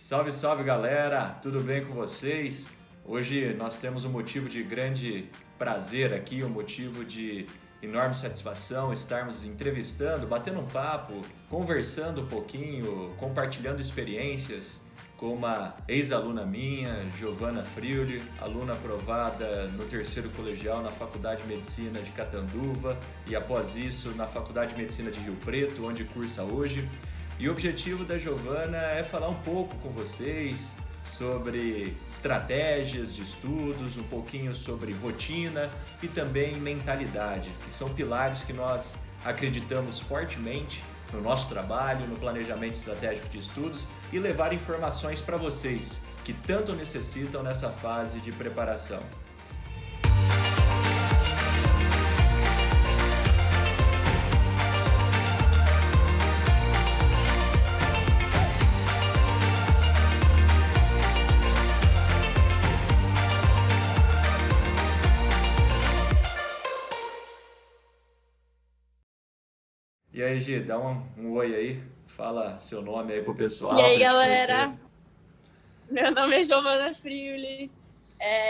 Salve, salve galera! Tudo bem com vocês? Hoje nós temos um motivo de grande prazer aqui, um motivo de enorme satisfação estarmos entrevistando, batendo um papo, conversando um pouquinho, compartilhando experiências com uma ex-aluna minha, Giovana Friuli, aluna aprovada no terceiro colegial na Faculdade de Medicina de Catanduva e após isso na Faculdade de Medicina de Rio Preto, onde cursa hoje. E o objetivo da Giovana é falar um pouco com vocês sobre estratégias de estudos, um pouquinho sobre rotina e também mentalidade, que são pilares que nós acreditamos fortemente no nosso trabalho, no planejamento estratégico de estudos e levar informações para vocês que tanto necessitam nessa fase de preparação. E aí, Gi, dá um oi aí, fala seu nome aí pro pessoal. E aí, galera? Meu nome é Giovana Friuli.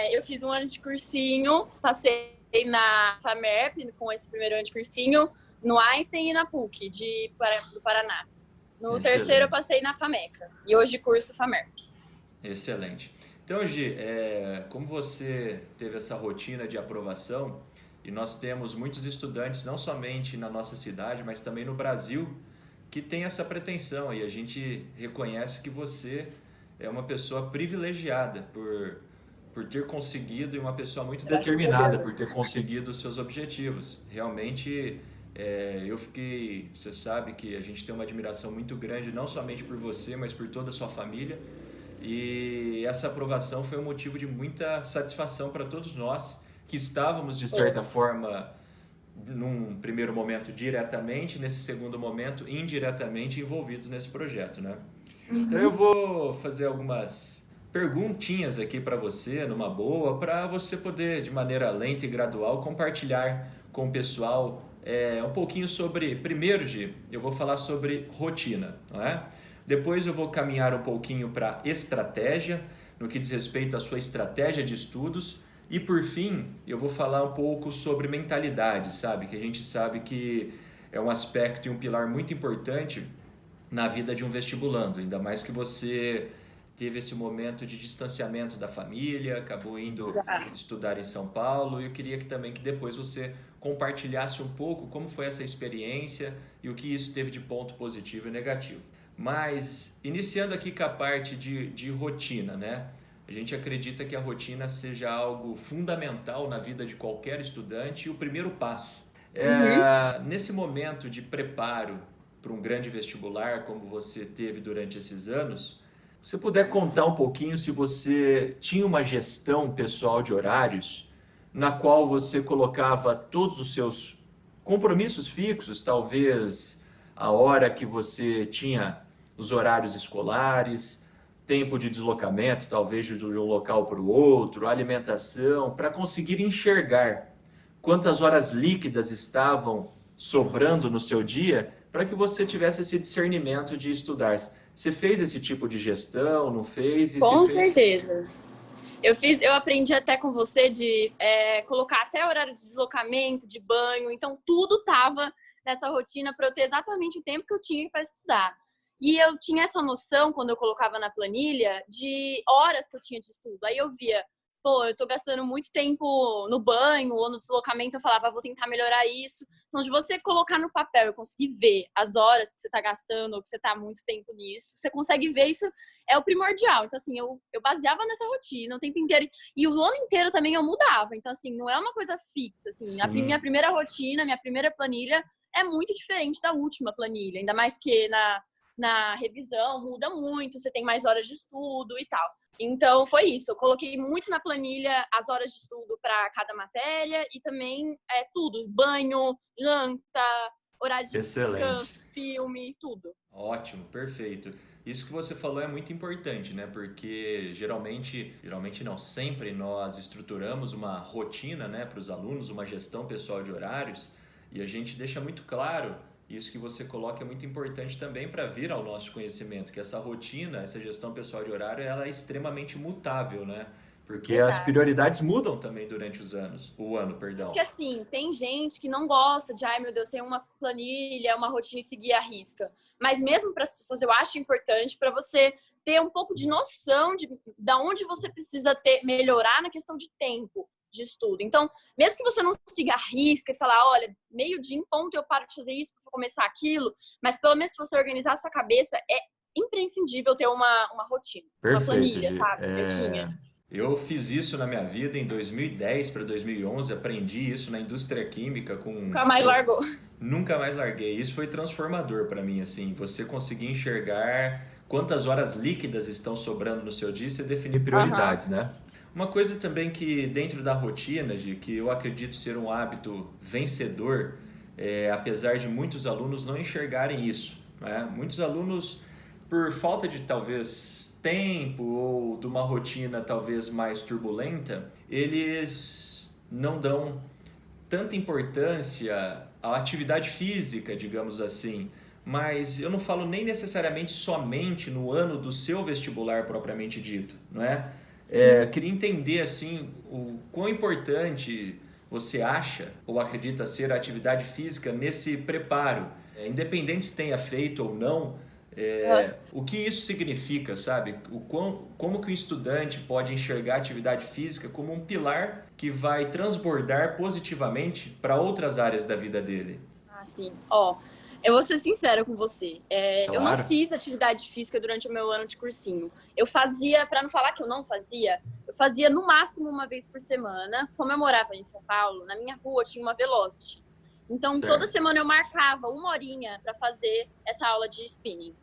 Eu fiz um ano de cursinho, passei na FAMERP com esse primeiro ano de cursinho, no Einstein e na PUC do Paraná. No Excelente. terceiro eu passei na FAMECA e hoje curso FAMERP. Excelente. Então, Gi, como você teve essa rotina de aprovação, e nós temos muitos estudantes, não somente na nossa cidade, mas também no Brasil, que tem essa pretensão. E a gente reconhece que você é uma pessoa privilegiada por ter conseguido e uma pessoa muito determinada por ter conseguido os seus objetivos. Realmente, você sabe que a gente tem uma admiração muito grande, não somente por você, mas por toda a sua família. E essa aprovação foi um motivo de muita satisfação para todos nós, que estávamos, de certa forma, num primeiro momento diretamente, nesse segundo momento indiretamente envolvidos nesse projeto, né? Então eu vou fazer algumas perguntinhas aqui para você, numa boa, para você poder, de maneira lenta e gradual, compartilhar com o pessoal um pouquinho sobre... Primeiro, Gi, eu vou falar sobre rotina, não é? Depois eu vou caminhar um pouquinho para estratégia, no que diz respeito à sua estratégia de estudos. E por fim, eu vou falar um pouco sobre mentalidade, sabe? Que a gente sabe que é um aspecto e um pilar muito importante na vida de um vestibulando, ainda mais que você teve esse momento de distanciamento da família, acabou indo estudar em São Paulo, e eu queria que depois você compartilhasse um pouco como foi essa experiência e o que isso teve de ponto positivo e negativo. Mas, iniciando aqui com a parte de rotina, né? A gente acredita que a rotina seja algo fundamental na vida de qualquer estudante e o primeiro passo. Nesse momento de preparo para um grande vestibular, como você teve durante esses anos, se você puder contar um pouquinho se você tinha uma gestão pessoal de horários, na qual você colocava todos os seus compromissos fixos, talvez a hora que você tinha os horários escolares, tempo de deslocamento, talvez de um local para o outro, alimentação, para conseguir enxergar quantas horas líquidas estavam sobrando no seu dia, para que você tivesse esse discernimento de estudar. Você fez esse tipo de gestão, não fez? Com certeza. Eu aprendi até com você de colocar até horário de deslocamento, de banho, então tudo estava nessa rotina para eu ter exatamente o tempo que eu tinha para estudar. E eu tinha essa noção, quando eu colocava na planilha, de horas que eu tinha de estudo. Aí eu via, eu tô gastando muito tempo no banho ou no deslocamento, eu falava, vou tentar melhorar isso. Então, de você colocar no papel e conseguir ver as horas que você tá gastando ou que você tá há muito tempo nisso, você consegue ver isso, é o primordial. Então, assim, eu baseava nessa rotina o tempo inteiro. E o ano inteiro também eu mudava. Então, assim, não é uma coisa fixa, assim. A minha primeira rotina, minha primeira planilha é muito diferente da última planilha. Ainda mais que na revisão muda muito, você tem mais horas de estudo e tal. Então, foi isso. Eu coloquei muito na planilha as horas de estudo para cada matéria e também tudo. Banho, janta, horário de descanso, filme, tudo. Ótimo, perfeito. Isso que você falou é muito importante, né? Porque geralmente não, sempre nós estruturamos uma rotina, né, para os alunos, uma gestão pessoal de horários, e a gente deixa muito claro isso que você coloca é muito importante também para vir ao nosso conhecimento, que essa rotina, essa gestão pessoal de horário, ela é extremamente mutável, né? Porque as Exato. prioridades mudam também durante o ano, Acho que perdão. assim, tem gente que não gosta de, ai meu Deus, tem uma planilha, uma rotina e seguir à risca. Mas mesmo para as pessoas, eu acho importante para você ter um pouco de noção de da onde você precisa ter melhorar na questão de tempo de estudo. Então, mesmo que você não siga à risca e falar, olha, meio-dia em ponto eu paro de fazer isso para começar aquilo, mas pelo menos se você organizar a sua cabeça, é imprescindível ter uma rotina, uma Perfeito, planilha, Gi. sabe? Eu tinha. Eu fiz isso na minha vida em 2010 para 2011, aprendi isso na indústria química com... Nunca mais largou. Nunca mais larguei. Isso foi transformador para mim, assim, você conseguir enxergar quantas horas líquidas estão sobrando no seu dia e você definir Aham. prioridades, né? Uma coisa também que dentro da rotina, de que eu acredito ser um hábito vencedor, apesar de muitos alunos não enxergarem isso, né? Muitos alunos, por falta de talvez tempo ou de uma rotina talvez mais turbulenta, eles não dão tanta importância à atividade física, digamos assim, mas eu não falo nem necessariamente somente no ano do seu vestibular propriamente dito, não é? Queria entender assim o quão importante você acha ou acredita ser a atividade física nesse preparo, independente se tenha feito ou não, o que isso significa, sabe? Como que o estudante pode enxergar a atividade física como um pilar que vai transbordar positivamente para outras áreas da vida dele? Ah, sim. Ó, eu vou ser sincera com você. Eu não Claro. fiz atividade física durante o meu ano de cursinho. Eu fazia, para não falar que eu não fazia, eu fazia no máximo uma vez por semana. Como eu morava em São Paulo, na minha rua tinha uma Velocity. Então, toda Certo. semana eu marcava uma horinha para fazer essa aula de spinning.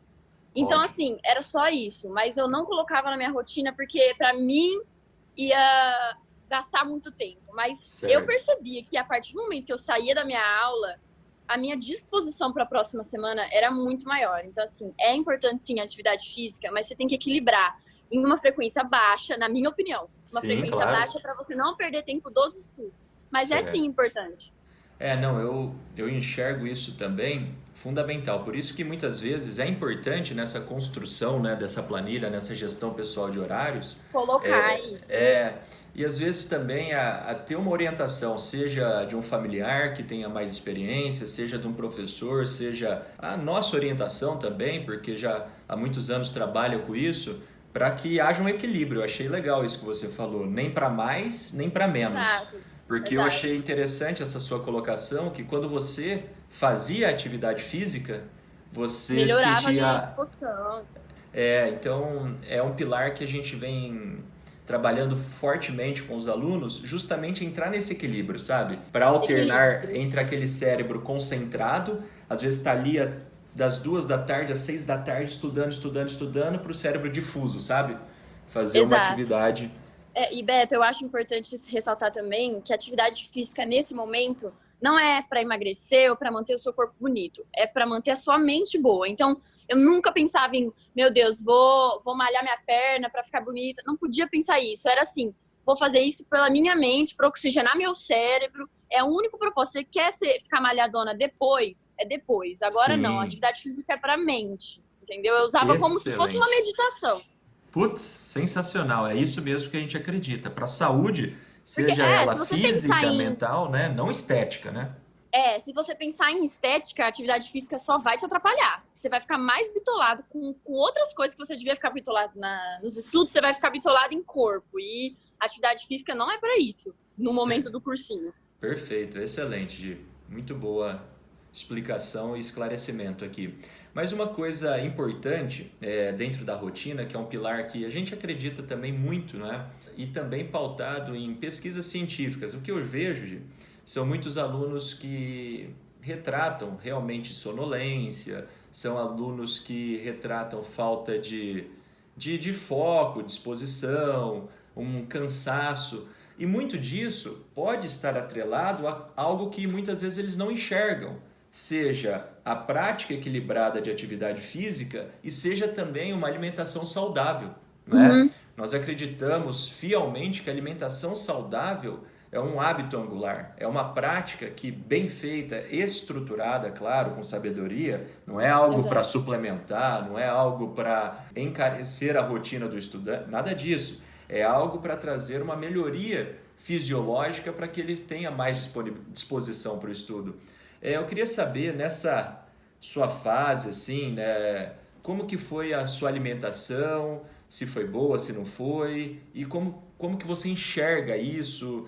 Então, Ótimo. assim, era só isso. Mas eu não colocava na minha rotina porque, para mim, ia gastar muito tempo. Mas eu Certo. percebia que a partir do momento que eu saía da minha aula, a minha disposição para a próxima semana era muito maior. Então, assim, é importante sim a atividade física, mas você tem que equilibrar em uma frequência baixa, na minha opinião. Uma Sim, frequência claro. baixa para você não perder tempo dos estudos. Mas é sim Certo. importante. Não, eu enxergo isso também fundamental. Por isso que muitas vezes é importante nessa construção, né, dessa planilha, nessa gestão pessoal de horários, Colocar é, isso. é, e às vezes também a ter uma orientação, seja de um familiar que tenha mais experiência, seja de um professor, seja a nossa orientação também, porque já há muitos anos trabalho com isso, para que haja um equilíbrio. Eu achei legal isso que você falou, nem para mais, nem para menos. Exato. Porque eu Exato. achei interessante essa sua colocação, que quando você fazia atividade física, você Melhorava a minha sentia... disposição. Então, é um pilar que a gente vem trabalhando fortemente com os alunos, justamente entrar nesse equilíbrio, sabe? Para alternar Equilíbrio. entre aquele cérebro concentrado, às vezes está ali das 2 da tarde às 6 da tarde, estudando, estudando, estudando, para o cérebro difuso, sabe? Fazer uma Exato. atividade. E Beto, eu acho importante ressaltar também que a atividade física nesse momento não é para emagrecer ou para manter o seu corpo bonito, é para manter a sua mente boa. Então, eu nunca pensava em, meu Deus, vou malhar minha perna para ficar bonita. Não podia pensar isso. Era assim, vou fazer isso pela minha mente, para oxigenar meu cérebro. É o único propósito. Você quer ficar malhadona depois? É depois. Agora não. A Sim, atividade física é para mente. Entendeu? Eu usava como se fosse uma excelente. meditação. Putz, sensacional. É isso mesmo que a gente acredita. Para a saúde, Porque, seja ela se você pensar física, em mental, né? Não estética, né? Se você pensar em estética, a atividade física só vai te atrapalhar. Você vai ficar mais bitolado com outras coisas que você devia ficar bitolado nos estudos, você vai ficar bitolado em corpo. E atividade física não é para isso, no momento Certo. do cursinho. Perfeito, excelente, Gi. Muito boa explicação e esclarecimento aqui. Mas uma coisa importante dentro da rotina, que é um pilar que a gente acredita também muito, né? E também pautado em pesquisas científicas. O que eu vejo, Gi, são muitos alunos que retratam realmente sonolência, são alunos que retratam falta de foco, disposição, um cansaço. E muito disso pode estar atrelado a algo que muitas vezes eles não enxergam, seja a prática equilibrada de atividade física e seja também uma alimentação saudável, não é? Uhum. Nós acreditamos fielmente que a alimentação saudável é um hábito angular, é uma prática que, bem feita, estruturada, claro, com sabedoria, não é algo para Exato. suplementar, não é algo para encarecer a rotina do estudante, nada disso. É algo para trazer uma melhoria fisiológica para que ele tenha mais disposição para o estudo. Eu queria saber, nessa sua fase, assim, né, como que foi a sua alimentação, se foi boa, se não foi, e como que você enxerga isso,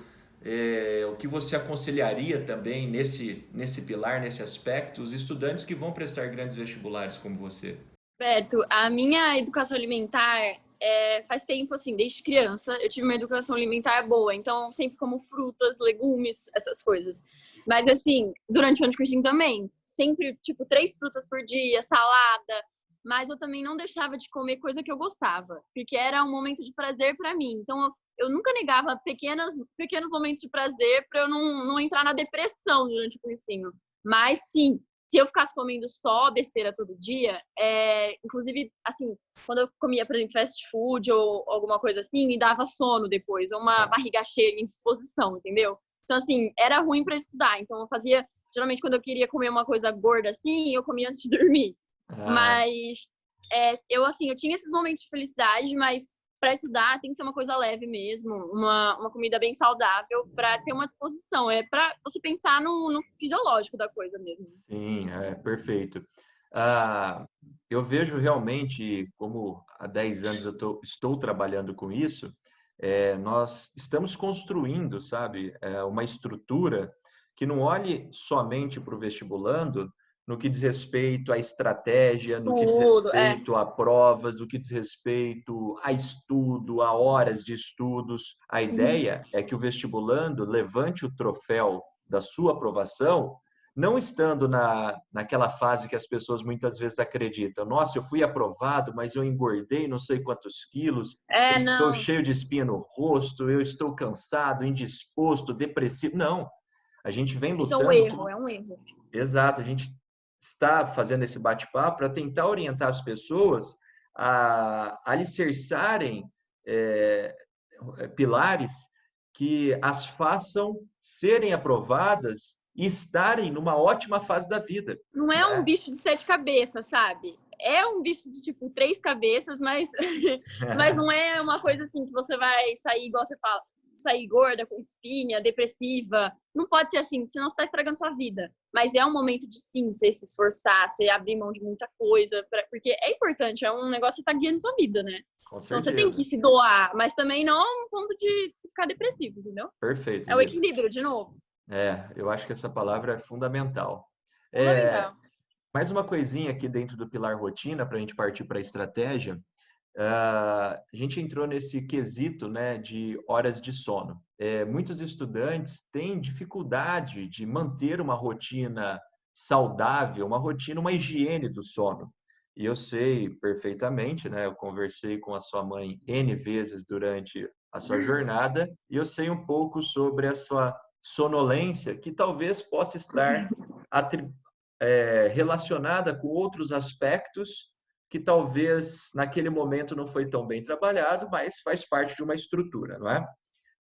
o que você aconselharia também nesse pilar, nesse aspecto, os estudantes que vão prestar grandes vestibulares como você? Beto, a minha educação alimentar faz tempo, assim, desde criança, eu tive uma educação alimentar boa, então sempre como frutas, legumes, essas coisas. Mas, assim, durante o ano de cursinho também, sempre, tipo, 3 frutas por dia, salada, mas eu também não deixava de comer coisa que eu gostava, porque era um momento de prazer para mim. Então, eu nunca negava pequenos momentos de prazer para eu não entrar na depressão durante o cursinho. Mas, sim, se eu ficasse comendo só besteira todo dia, inclusive, assim, quando eu comia, por exemplo, fast food ou alguma coisa assim, me dava sono depois, ou uma Tá. barriga cheia, indisposição, entendeu? Então, assim, era ruim para estudar. Então, eu fazia, geralmente, quando eu queria comer uma coisa gorda assim, eu comia antes de dormir. Ah, Mas, eu tinha esses momentos de felicidade, mas para estudar tem que ser uma coisa leve mesmo, uma comida bem saudável para ter uma disposição. É para você pensar no fisiológico da coisa mesmo. sim, perfeito. Ah, eu vejo realmente, como há 10 anos estou trabalhando com isso, nós estamos construindo, sabe, uma estrutura que não olhe somente para o vestibulando no que diz respeito à estratégia, no que diz Tudo, respeito a provas, no que diz respeito a estudo, a horas de estudos. A Uhum. ideia é que o vestibulando levante o troféu da sua aprovação não estando naquela fase que as pessoas muitas vezes acreditam, nossa, eu fui aprovado, mas eu engordei não sei quantos quilos, eu estou Não. cheio de espinha no rosto, eu estou cansado, indisposto, depressivo. Não, a gente vem Isso é um lutando. erro, é um erro. Exato, a gente está fazendo esse bate-papo para tentar orientar as pessoas a alicerçarem é, pilares que as façam serem aprovadas e estarem numa ótima fase da vida, Não é um né? bicho de 7 cabeças, sabe? É um bicho de, tipo, 3 cabeças, mas, mas não é uma coisa assim que você vai sair, igual você fala, sair gorda, com espinha, depressiva. Não pode ser assim, senão você tá estragando sua vida. Mas é um momento de, sim, você se esforçar, você abrir mão de muita coisa, porque é importante, é um negócio que tá guiando sua vida, né? Com Então você tem que certeza. se doar, mas também não a um ponto de se ficar depressivo, entendeu? Perfeito, É o Gi. equilíbrio, de novo. Eu acho que essa palavra é fundamental. É, Fundamental. mais uma coisinha aqui dentro do pilar rotina, para a gente partir para a estratégia. A gente entrou nesse quesito, né, de horas de sono. Muitos estudantes têm dificuldade de manter uma rotina saudável, uma rotina, uma higiene do sono. E eu sei perfeitamente, né? Eu conversei com a sua mãe N vezes durante a sua jornada e eu sei um pouco sobre a sua sonolência, que talvez possa estar relacionada com outros aspectos que talvez naquele momento não foi tão bem trabalhado, mas faz parte de uma estrutura, não é?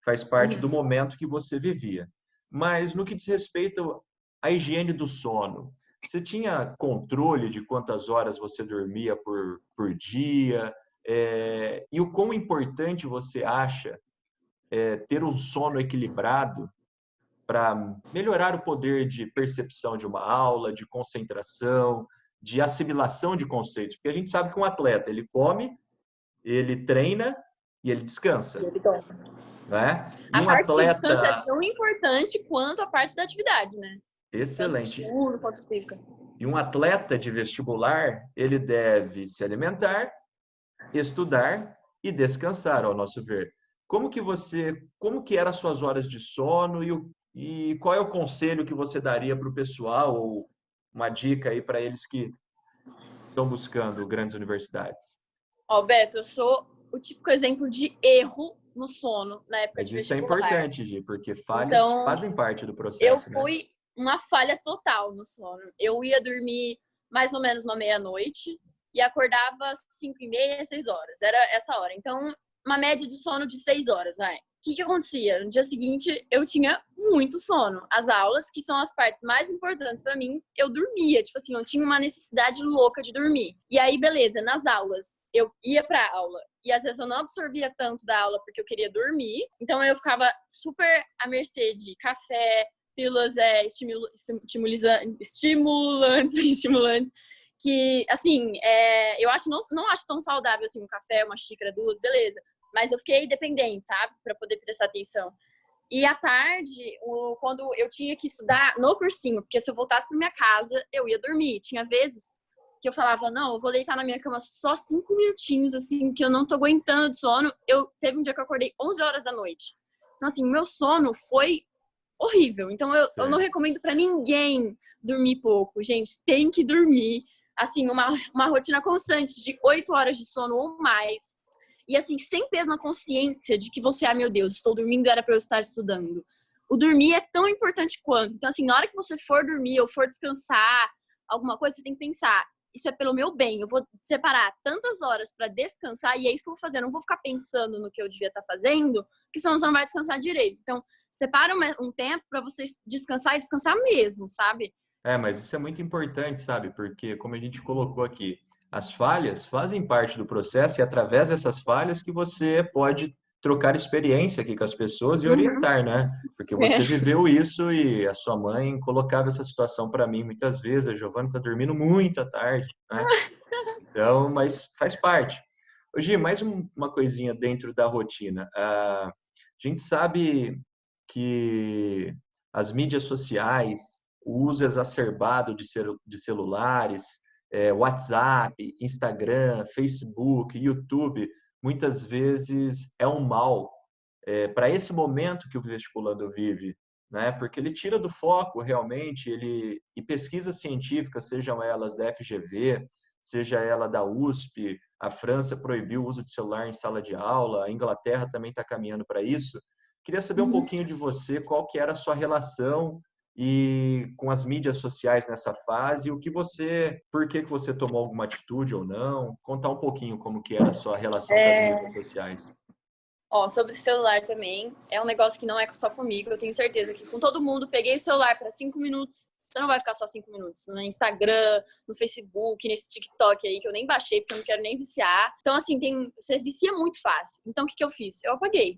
Faz parte do Uhum. momento que você vivia. Mas no que diz respeito à higiene do sono, você tinha controle de quantas horas você dormia por dia? E o quão importante você acha ter um sono equilibrado para melhorar o poder de percepção de uma aula, de concentração, de assimilação de conceitos? Porque a gente sabe que um atleta, ele come, ele treina e ele descansa, né? E A um parte do descanso é atleta tão importante quanto a parte da atividade, né? Tanto excelente, estudo quanto física. e um atleta de vestibular, ele deve se alimentar, estudar e descansar, ao nosso ver. Como que eram as suas horas de sono e qual é o conselho que você daria para o pessoal ou uma dica aí para eles que estão buscando grandes universidades? Ó, Beto, eu sou o típico exemplo de erro no sono na época Mas de isso é vestibular. importante, Gi, porque falhas Então, fazem parte do eu processo, né? fui uma falha total no sono. Eu ia dormir mais ou menos uma meia-noite e acordava às 5h30, 6 horas. Era essa hora. Então, uma média de sono de 6 horas, vai. que acontecia? No dia seguinte, eu tinha muito sono. As aulas, que são as partes mais importantes pra mim, eu dormia. Tipo assim, eu tinha uma necessidade louca de dormir. E aí, beleza, nas aulas, eu ia pra aula. E às vezes eu não absorvia tanto da aula porque eu queria dormir. Então eu ficava super à mercê de café, pílulas estimulantes, que, assim, eu acho não acho tão saudável assim um café, uma xícara, duas, beleza. Mas eu fiquei dependente, sabe? Para poder prestar atenção. E à tarde, quando eu tinha que estudar no cursinho, porque se eu voltasse para minha casa, eu ia dormir. Tinha vezes que eu falava, não, eu vou deitar na minha cama só 5 minutinhos, assim, que eu não tô aguentando de sono. Teve um dia que eu acordei 11 horas da noite. Então, assim, meu sono foi horrível. Então, eu não recomendo para ninguém dormir pouco. Gente, tem que dormir. Assim, uma rotina constante de 8 horas de sono ou mais. E assim, sem peso na consciência de que você, meu Deus, estou dormindo, era para eu estar estudando. O dormir é tão importante quanto. Então, assim, na hora que você for dormir ou for descansar, alguma coisa, você tem que pensar, isso é pelo meu bem. Eu vou separar tantas horas para descansar e é isso que eu vou fazer. Eu não vou ficar pensando no que eu devia estar fazendo, porque senão você não vai descansar direito. Então, separa um tempo para você descansar e descansar mesmo, sabe? Mas isso é muito importante, sabe? Porque, como a gente colocou aqui, as falhas fazem parte do processo e é através dessas falhas que você pode trocar experiência aqui com as pessoas e orientar, né? Porque você viveu isso e a sua mãe colocava essa situação para mim muitas vezes. A Giovana está dormindo muito à tarde, né? Então, mas faz parte. Hoje, mais uma coisinha dentro da rotina. A gente sabe que as mídias sociais, o uso exacerbado de celulares, WhatsApp, Instagram, Facebook, YouTube, muitas vezes é um mal para esse momento que o vestibulando vive, né? Porque ele tira do foco realmente, e pesquisas científicas, sejam elas da FGV, seja ela da USP, a França proibiu o uso de celular em sala de aula, a Inglaterra também está caminhando para isso. Queria saber um pouquinho de você, qual que era a sua relação com as mídias sociais nessa fase, por que você tomou alguma atitude ou não, contar um pouquinho como que era a sua relação com as mídias sociais. Ó, sobre o celular também, é um negócio que não é só comigo, eu tenho certeza que com todo mundo, peguei o celular para 5 minutos, você não vai ficar só 5 minutos no Instagram, no Facebook, nesse TikTok aí, que eu nem baixei, porque eu não quero nem viciar. Então, assim, você vicia muito fácil. Então, o que eu fiz? Eu apaguei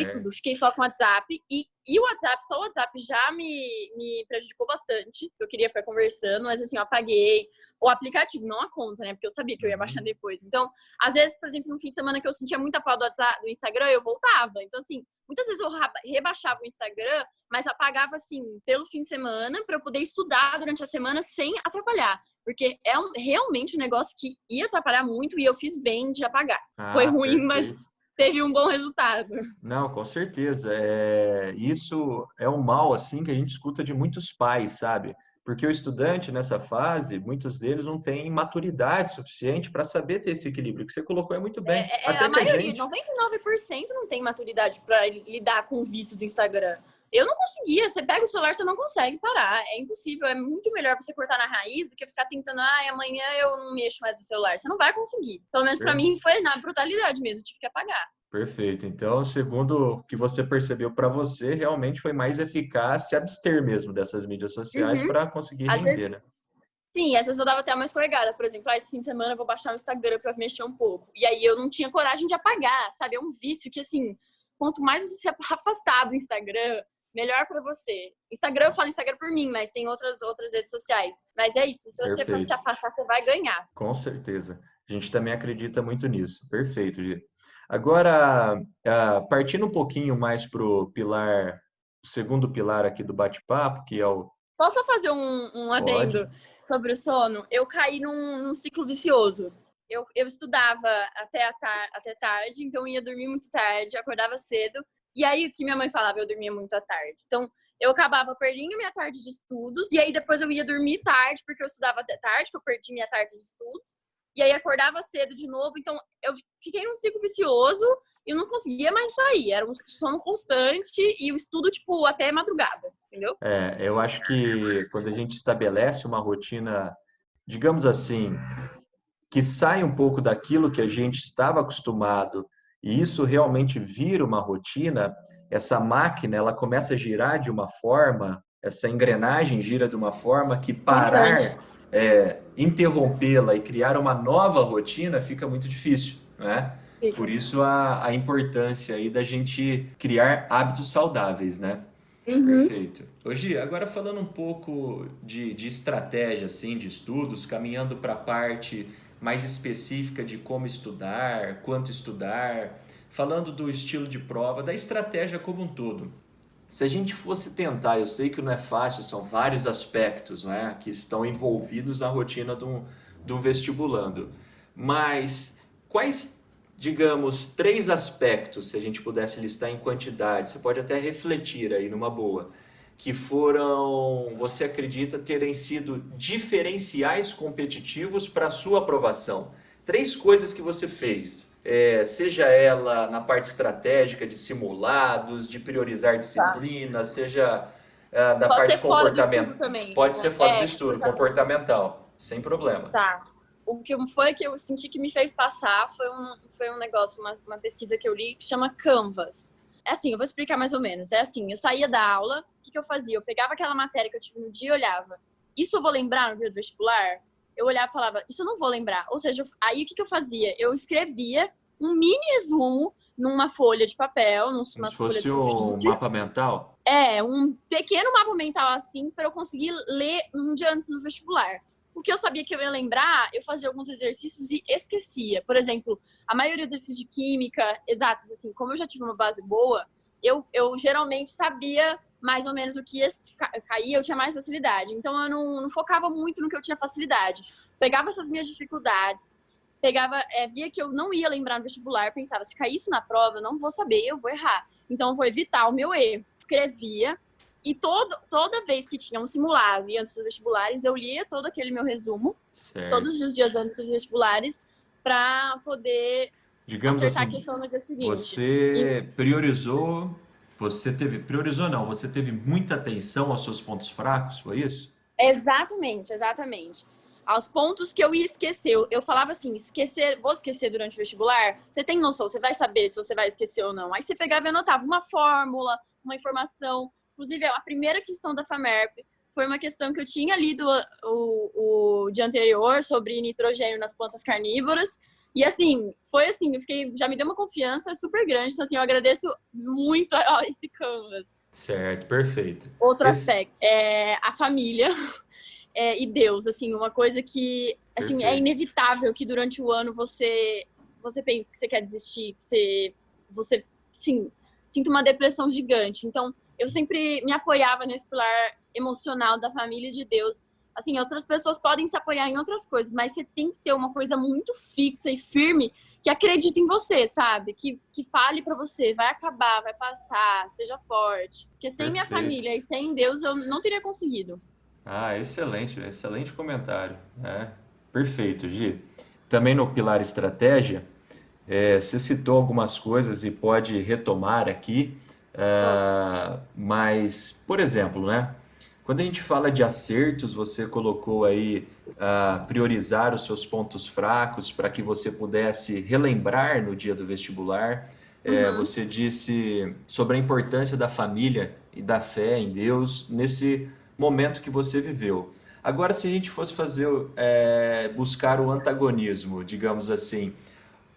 tudo, fiquei só com o WhatsApp, e o WhatsApp, só o WhatsApp já me prejudicou bastante, eu queria ficar conversando, mas assim, eu apaguei o aplicativo, não a conta, né, porque eu sabia que eu ia baixar depois. Então, às vezes, por exemplo, no fim de semana que eu sentia muita falta do WhatsApp, do Instagram, eu voltava. Então, assim, muitas vezes eu rebaixava o Instagram, mas apagava, assim, pelo fim de semana, para eu poder estudar durante a semana sem atrapalhar. Porque é realmente um negócio que ia atrapalhar muito e eu fiz bem de apagar. Foi ruim, Perfeito. mas teve um bom resultado. Não, com certeza. Isso é um mal, assim, que a gente escuta de muitos pais, sabe? Porque o estudante, nessa fase, muitos deles não têm maturidade suficiente para saber ter esse equilíbrio, que você colocou muito bem. Até A que maioria, gente... 99% não tem maturidade para lidar com o vício do Instagram. Eu não conseguia. Você pega o celular, você não consegue parar. É impossível. É muito melhor você cortar na raiz do que ficar tentando, amanhã eu não mexo mais no celular. Você não vai conseguir. Pelo menos para mim foi na brutalidade mesmo. Tive que apagar. Perfeito. Então, segundo o que você percebeu para você, realmente foi mais eficaz se abster mesmo dessas mídias sociais para conseguir Às render, vezes, né? sim, às vezes eu dava até uma escorregada. Por exemplo, esse fim de semana eu vou baixar o Instagram para mexer um pouco. E aí eu não tinha coragem de apagar, sabe? É um vício que, assim, quanto mais você se afastar do Instagram, melhor para você. Instagram, eu falo Instagram por mim, mas tem outras redes sociais. Mas é isso, se você se afastar, você vai ganhar. Com certeza. A gente também acredita muito nisso. Perfeito, Gi. Agora, partindo um pouquinho mais para o segundo pilar aqui do bate-papo, que é o... Posso só fazer um adendo sobre o sono? Eu caí num ciclo vicioso. Eu estudava até tarde, então eu ia dormir muito tarde, acordava cedo. E aí, o que minha mãe falava, eu dormia muito à tarde. Então, eu acabava perdendo minha tarde de estudos, e aí depois eu ia dormir tarde, porque eu estudava até tarde, que eu perdi minha tarde de estudos. E aí acordava cedo de novo, então eu fiquei num ciclo vicioso e eu não conseguia mais sair. Era um sono constante e o estudo, tipo, até madrugada, entendeu? Eu acho que quando a gente estabelece uma rotina, digamos assim, que sai um pouco daquilo que a gente estava acostumado e isso realmente vira uma rotina, essa máquina ela começa a girar de uma forma, essa engrenagem gira de uma forma que Constante. parar, interrompê-la e criar uma nova rotina fica muito difícil, né? Por Fica. isso a importância aí da gente criar hábitos saudáveis, né? Uhum. Perfeito. Hoje, agora falando um pouco de estratégia, assim, de estudos, caminhando para a parte mais específica de como estudar, quanto estudar, falando do estilo de prova, da estratégia como um todo. Se a gente fosse tentar, eu sei que não é fácil, são vários aspectos, né, que estão envolvidos na rotina de um vestibulando, mas quais, digamos, três aspectos, se a gente pudesse listar em quantidade, você pode até refletir aí numa boa, que foram, você acredita, terem sido diferenciais competitivos para a sua aprovação? Três coisas que você fez, seja ela na parte estratégica de simulados, de priorizar Tá. disciplinas, seja da Pode parte ser fora do comportamental, estudo também. pode ser fora do estudo, Comportamento. comportamental, sem problema. Tá. O que foi que eu senti que me fez passar foi um negócio, uma pesquisa que eu li que chama Canvas. É assim, eu vou explicar mais ou menos. É assim, eu saía da aula, o que eu fazia? Eu pegava aquela matéria que eu tive no dia e olhava. Isso eu vou lembrar no dia do vestibular? Eu olhava e falava, isso eu não vou lembrar. Ou seja, aí o que eu fazia? Eu escrevia um mini resumo numa folha de papel, Como numa se folha de fosse um sulfite. mapa mental? Um pequeno mapa mental assim, para eu conseguir ler um dia antes no vestibular. O que eu sabia que eu ia lembrar, eu fazia alguns exercícios e esquecia. Por exemplo, a maioria dos exercícios de química, exatas, assim, como eu já tive uma base boa, eu geralmente sabia mais ou menos o que ia cair, eu tinha mais facilidade. Então eu não focava muito no que eu tinha facilidade. Pegava essas minhas dificuldades, via que eu não ia lembrar no vestibular, pensava, se cair isso na prova, eu não vou saber, eu vou errar. Então eu vou evitar o meu erro. Escrevia, e toda vez que tinha um simulado e antes dos vestibulares, eu lia todo aquele meu resumo, Certo. todos os dias antes dos vestibulares, para poder Digamos acertar a assim, questão no dia seguinte. E, você priorizou, priorizou não, você teve muita atenção aos seus pontos fracos, foi isso? exatamente, exatamente. Aos pontos que eu ia esquecer. Eu falava assim, vou esquecer durante o vestibular? Você tem noção, você vai saber se você vai esquecer ou não. Aí você pegava e anotava uma fórmula, uma informação. Inclusive, a primeira questão da FAMERP foi uma questão que eu tinha lido o dia anterior sobre nitrogênio nas plantas carnívoras. E assim, foi assim, já me deu uma confiança super grande. Então, assim, eu agradeço muito a esse Canvas. Certo, perfeito. Outro Esse, aspecto é a família. E Deus, assim, uma coisa que, assim, é perfeito. inevitável que durante o ano você pense que você quer desistir, você, sim, sinta uma depressão gigante. Então, eu sempre me apoiava nesse pilar emocional da família de Deus. Assim, outras pessoas podem se apoiar em outras coisas, mas você tem que ter uma coisa muito fixa e firme que acredite em você, sabe? Que fale para você, vai acabar, vai passar, seja forte. Porque sem minha Perfeito. família e sem Deus eu não teria conseguido. Ah, excelente, excelente comentário. Perfeito, Gi. Também no pilar estratégia, você citou algumas coisas e pode retomar aqui, Posso. mas, por exemplo, né? Quando a gente fala de acertos, você colocou aí priorizar os seus pontos fracos para que você pudesse relembrar no dia do vestibular. Uhum. Você disse sobre a importância da família e da fé em Deus nesse momento que você viveu. Agora, se a gente fosse buscar o antagonismo, digamos assim,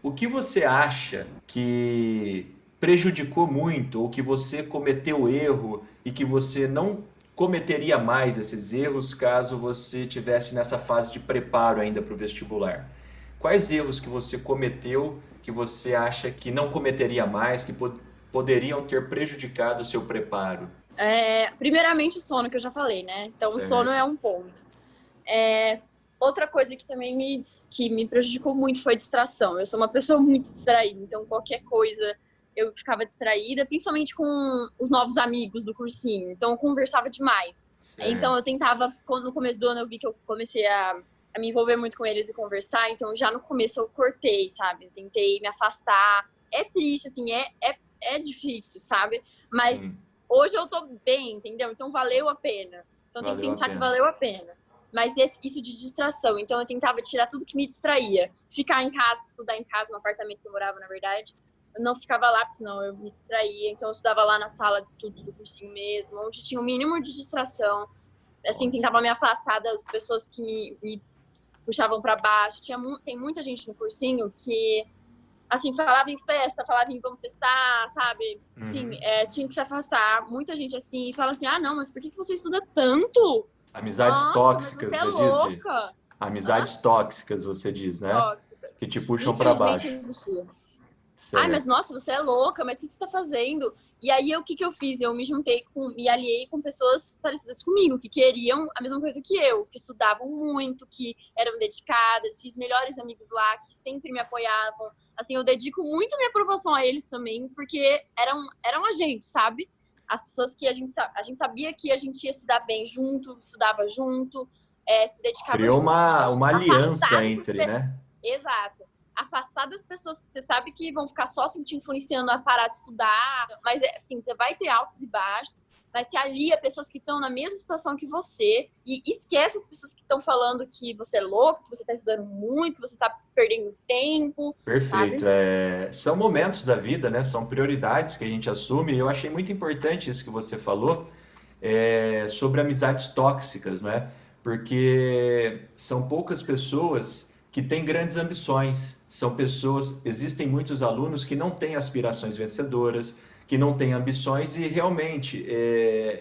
o que você acha que prejudicou muito ou que você cometeu erro e que você não cometeria mais esses erros caso você tivesse nessa fase de preparo ainda para o vestibular? Quais erros que você cometeu que você acha que não cometeria mais, que poderiam ter prejudicado o seu preparo? Primeiramente, o sono, que eu já falei, né? Então, o sono é Certo. um ponto. Outra coisa que também que me prejudicou muito foi distração. Eu sou uma pessoa muito distraída, então qualquer coisa eu ficava distraída, principalmente com os novos amigos do cursinho. Então, eu conversava demais. Então, Certo. eu tentava, no começo do ano, eu vi que eu comecei a me envolver muito com eles e conversar. Então, já no começo, eu cortei, sabe? Eu tentei me afastar. É triste, assim, é difícil, sabe? Mas Sim, hoje eu tô bem, entendeu? Então valeu a pena. Então tem que valeu a pensar que pena. valeu a pena. Mas isso de distração. Então eu tentava tirar tudo que me distraía. Ficar em casa, estudar em casa, no apartamento que eu morava, na verdade. eu não ficava lá, porque senão eu me distraía. Então, eu estudava lá na sala de estudos do cursinho mesmo, onde tinha o mínimo de distração. Assim, tentava me afastar das pessoas que me puxavam para baixo. Tem muita gente no cursinho que, assim, falava em festa, falava em vamos festar, sabe? Sim, tinha que se afastar. Muita gente, assim, fala assim, ah, não, mas por que você estuda tanto? Amizades Nossa, mas tóxicas, você é você diz? louca. Hã? Amizades tóxicas, você diz, né? Tóxica. Que te puxam para Infelizmente baixo. existia. Ai, mas Certo. nossa, você é louca, mas o que você tá fazendo? E aí, o que eu fiz? Eu me aliei com pessoas parecidas comigo, que queriam a mesma coisa que eu, que estudavam muito, que eram dedicadas, fiz melhores amigos lá, que sempre me apoiavam. Assim, eu dedico muito minha aprovação a eles também, porque eram a gente, sabe? As pessoas que a gente sabia que a gente ia se dar bem junto, estudava junto, se dedicava Criou junto. Então, uma aliança afastar entre, né? Exato. Afastar das pessoas que você sabe que vão ficar só assim, te influenciando a parar de estudar. Mas, assim, você vai ter altos e baixos, mas se alia a pessoas que estão na mesma situação que você e esquece as pessoas que estão falando que você é louco, que você está estudando muito, que você está perdendo tempo, sabe? Perfeito. São momentos da vida, né? São prioridades que a gente assume. E eu achei muito importante isso que você falou, sobre amizades tóxicas, né? Porque são poucas pessoas que têm grandes ambições. São pessoas, existem muitos alunos que não têm aspirações vencedoras, que não têm ambições e realmente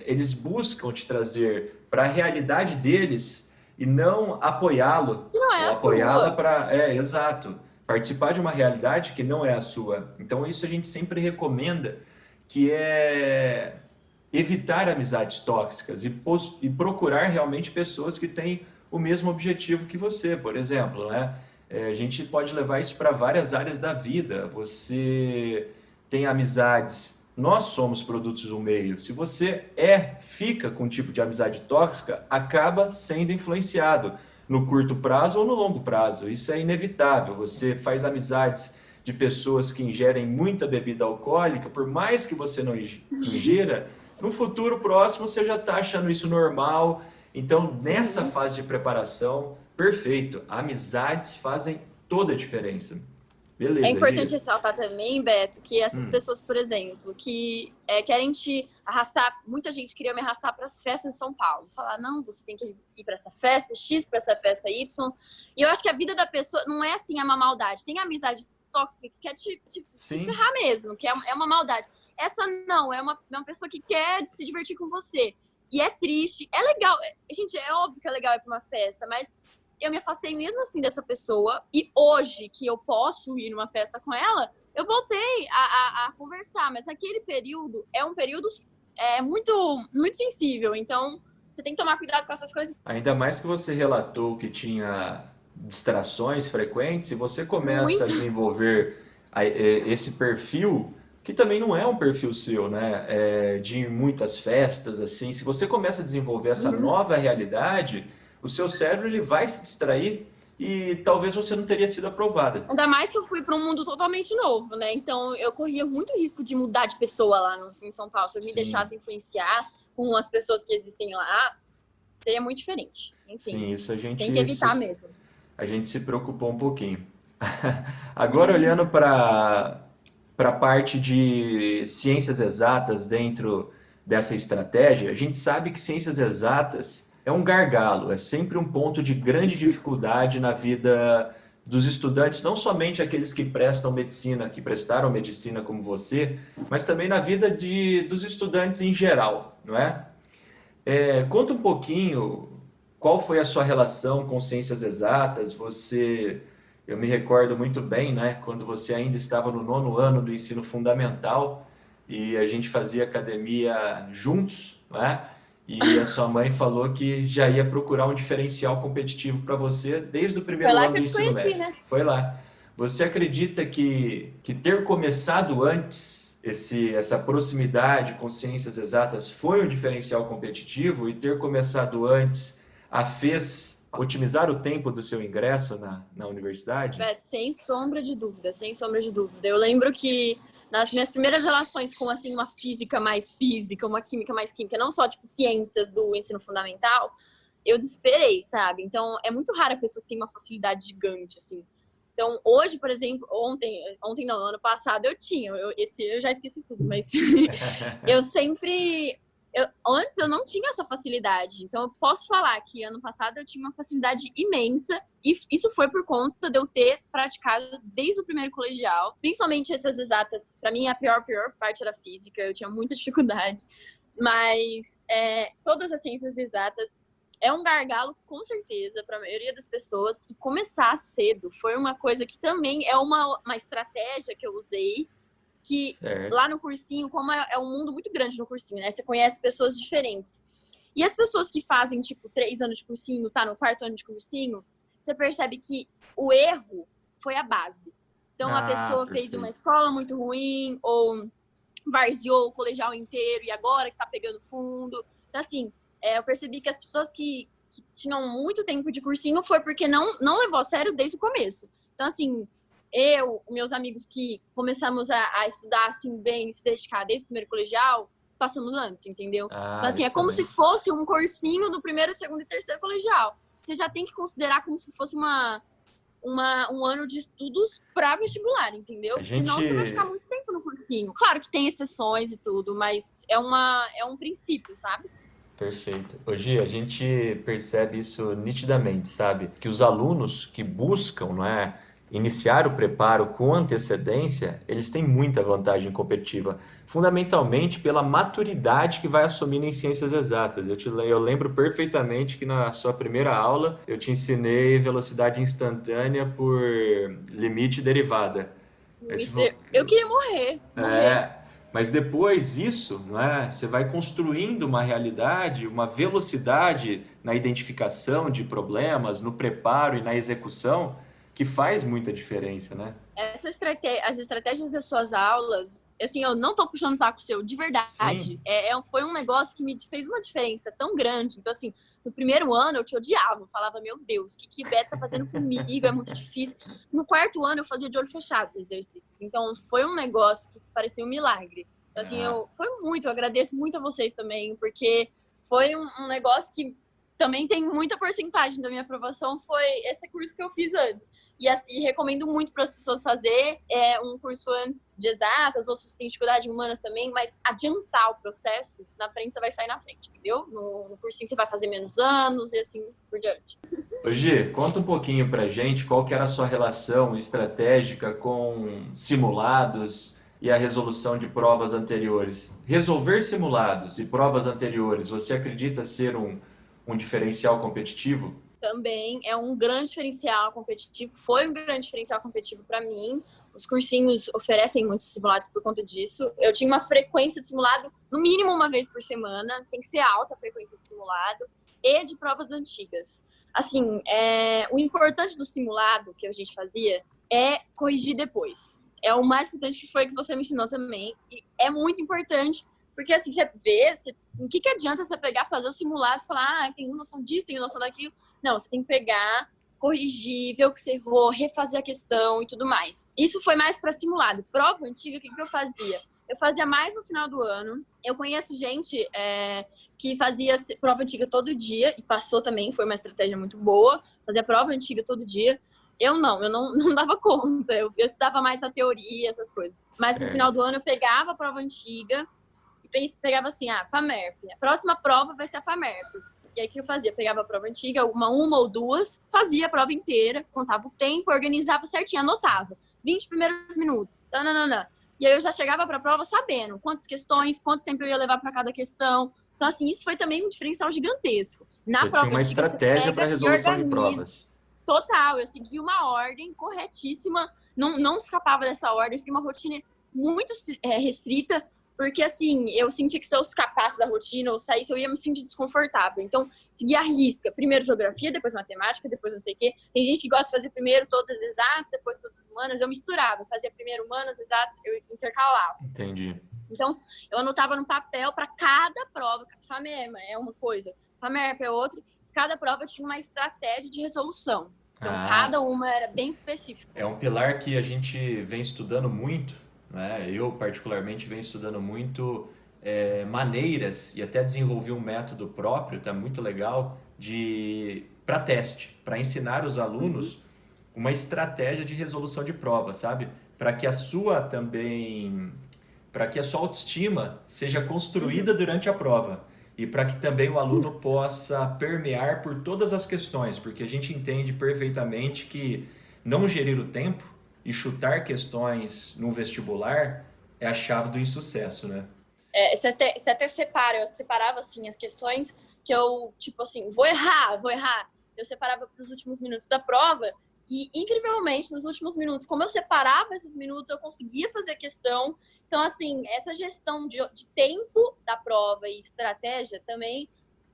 eles buscam te trazer para a realidade deles e não apoiá-lo Que não é ou a apoiá-la sua. para, exato, participar de uma realidade que não é a sua. Então isso a gente sempre recomenda, que é evitar amizades tóxicas e procurar realmente pessoas que têm o mesmo objetivo que você, por exemplo, né? A gente pode levar isso para várias áreas da vida. Você tem amizades, nós somos produtos do meio. Se você fica com um tipo de amizade tóxica, acaba sendo influenciado no curto prazo ou no longo prazo. Isso é inevitável. Você faz amizades de pessoas que ingerem muita bebida alcoólica, por mais que você não ingira, no futuro próximo você já está achando isso normal. Então, nessa fase de preparação, perfeito. Amizades fazem toda a diferença. É Beleza, importante Gia? ressaltar também, Beto, que essas pessoas, por exemplo, que querem te arrastar, muita gente queria me arrastar para as festas de São Paulo. Falar, não, você tem que ir para essa festa X, para essa festa Y. E eu acho que a vida da pessoa não é assim, é uma maldade. Tem amizade tóxica que quer te Sim. ferrar mesmo, que é uma maldade. Essa não, é uma pessoa que quer se divertir com você. E é triste, é legal. Gente, é óbvio que é legal ir para uma festa, mas eu me afastei mesmo assim dessa pessoa. E hoje que eu posso ir numa festa com ela, eu voltei a conversar. Mas naquele período, é um período muito, muito sensível. Então, você tem que tomar cuidado com essas coisas. Ainda mais que você relatou que tinha distrações frequentes, e você começa a Muito. desenvolver esse perfil, que também não é um perfil seu, né? De ir em muitas festas, assim. Se você começa a desenvolver essa nova realidade, o seu cérebro ele vai se distrair e talvez você não teria sido aprovada. Ainda mais que eu fui para um mundo totalmente novo, né? Então, eu corria muito risco de mudar de pessoa lá em São Paulo. Se eu me Sim, deixasse influenciar com as pessoas que existem lá, seria muito diferente. Enfim, sim, isso tem que evitar mesmo. a gente se preocupou um pouquinho. Agora, olhando para a parte de ciências exatas dentro dessa estratégia, a gente sabe que ciências exatas é um gargalo, é sempre um ponto de grande dificuldade na vida dos estudantes, não somente aqueles que prestam medicina, que prestaram medicina como você, mas também na vida dos estudantes em geral, não é? Conta um pouquinho qual foi a sua relação com ciências exatas. Eu me recordo muito bem, né, quando você ainda estava no nono ano do ensino fundamental e a gente fazia academia juntos, né? E a sua mãe falou que já ia procurar um diferencial competitivo para você desde o Foi primeiro lá ano que do eu te ensino conheci, médio. né? Foi lá. Você acredita que ter começado antes essa proximidade com ciências exatas foi um diferencial competitivo e ter começado antes a fez otimizar o tempo do seu ingresso na universidade? Beth, sem sombra de dúvida, sem sombra de dúvida. Eu lembro que nas minhas primeiras relações com assim uma física mais física, uma química mais química, não só tipo ciências do ensino fundamental, eu desesperei, sabe? Então é muito raro a pessoa que tem uma facilidade gigante assim. Então, hoje, por exemplo, ontem não, ano passado eu tinha, esse eu já esqueci tudo, mas eu sempre, antes eu não tinha essa facilidade. Então, eu posso falar que ano passado eu tinha uma facilidade imensa e isso foi por conta de eu ter praticado desde o primeiro colegial, principalmente essas exatas. Para mim, a pior parte era física, eu tinha muita dificuldade, mas todas as ciências exatas é um gargalo, com certeza, para a maioria das pessoas. E começar cedo foi uma coisa que também é uma estratégia que eu usei, que Certo. lá no cursinho, como é um mundo muito grande no cursinho, né? Você conhece pessoas diferentes. E as pessoas que fazem, tipo, 3 anos de cursinho, tá no 4º ano de cursinho, você percebe que o erro foi a base. Então, a pessoa fez Perfeito. uma escola muito ruim, ou varzeou o colegial inteiro e agora que tá pegando fundo. Então, assim, eu percebi que as pessoas que tinham muito tempo de cursinho foi porque não levou a sério desde o começo. Então, assim, meus amigos que começamos a estudar assim bem, se dedicar desde o primeiro colegial, passamos antes, entendeu? Então, assim, é como se Excelente. fosse um cursinho do primeiro, segundo e terceiro colegial. Você já tem que considerar como se fosse um ano de estudos para vestibular, entendeu? A Senão você vai ficar gente muito tempo no cursinho. Claro que tem exceções e tudo, mas é um princípio, sabe? Perfeito. Hoje a gente percebe isso nitidamente, sabe? Que os alunos que buscam, não é, iniciar o preparo com antecedência, eles têm muita vantagem competitiva, fundamentalmente pela maturidade que vai assumindo em ciências exatas. Eu lembro perfeitamente que na sua primeira aula eu te ensinei velocidade instantânea por limite derivada. Aí você falou, Eu queria morrer. é, mas depois isso, não é? Você vai construindo uma realidade, uma velocidade na identificação de problemas, no preparo e na execução que faz muita diferença, né? As estratégias das suas aulas, assim, eu não tô puxando o saco seu, de Sim, verdade. Foi um negócio que me fez uma diferença tão grande. Então, assim, no primeiro ano eu te odiava, eu falava, meu Deus, o que Beto tá fazendo comigo? É muito difícil. No 4º ano eu fazia de olho fechado os exercícios. Então, foi um negócio que parecia um milagre. Então, assim, ah, eu agradeço muito a vocês também, porque foi um negócio que também tem muita porcentagem da minha aprovação, foi esse curso que eu fiz antes. E assim, recomendo muito para as pessoas fazer um curso antes de exatas, ou se você tem dificuldade em humanas também, mas adiantar o processo, na frente você vai sair na frente, entendeu? No cursinho você vai fazer menos anos e assim por diante. Ô Gi, conta um pouquinho pra gente qual que era a sua relação estratégica com simulados e a resolução de provas anteriores. Resolver simulados e provas anteriores, você acredita ser um diferencial competitivo? Também é um grande diferencial competitivo, foi um grande diferencial competitivo para mim. Os cursinhos oferecem muitos simulados por conta disso. Eu tinha uma frequência de simulado, no mínimo uma vez por semana, tem que ser alta a frequência de simulado, e de provas antigas. Assim, o importante do simulado que a gente fazia é corrigir depois. É o mais importante que foi que você me ensinou também. E é muito importante, porque assim, você vê, o que adianta você pegar, fazer o simulado e falar, tem noção disso, tem noção daquilo. Não, você tem que pegar, corrigir, ver o que você errou, refazer a questão e tudo mais. Isso foi mais para simulado. Prova antiga, o que eu fazia? Eu fazia mais no final do ano. Eu conheço gente que fazia prova antiga todo dia e passou também, foi uma estratégia muito boa. Fazia prova antiga todo dia. Eu não dava conta. Eu estudava mais a teoria, essas coisas. Mas no final Certo. do ano eu pegava a prova antiga e pegava assim, FAMERP. A próxima prova vai ser a FAMERP. E aí o que eu fazia? Pegava a prova antiga, uma ou duas, fazia a prova inteira, contava o tempo, organizava certinho, anotava. 20 primeiros minutos. Tananana. E aí eu já chegava para a prova sabendo quantas questões, quanto tempo eu ia levar para cada questão. Então, assim, isso foi também um diferencial gigantesco. Na Você tinha prova uma antiga, você estratégia para pega e resolução de organiza. provas. Total, eu segui uma ordem corretíssima, não escapava dessa ordem, eu segui uma rotina muito restrita, porque assim, eu sentia que se eu escapasse da rotina ou saísse, eu ia me sentir desconfortável. Então, segui a risca. Primeiro geografia, depois matemática, depois não sei o quê. Tem gente que gosta de fazer primeiro todas as exatas, depois todas as humanas. Eu misturava, eu fazia primeiro humanas, exatas, eu intercalava. Entendi. Então, eu anotava no papel para cada prova. FAMERMA é uma coisa, FAMERP é outra. Cada prova tinha uma estratégia de resolução. Então, Ah, cada uma era bem específica. é um pilar que a gente vem estudando muito, né? Eu, particularmente, venho estudando muito maneiras e até desenvolvi um método próprio, tá muito legal, para teste, para ensinar os Uhum. alunos uma estratégia de resolução de prova, sabe? Para que a sua também, para que a sua autoestima seja construída Uhum. durante a prova e para que também o aluno possa permear por todas as questões, porque a gente entende perfeitamente que não gerir o tempo e chutar questões num vestibular é a chave do insucesso, né? Você até separa, eu separava assim as questões que eu, tipo assim, vou errar. Eu separava para os últimos minutos da prova e, incrivelmente, nos últimos minutos, como eu separava esses minutos, eu conseguia fazer a questão. Então, assim, essa gestão de tempo da prova e estratégia também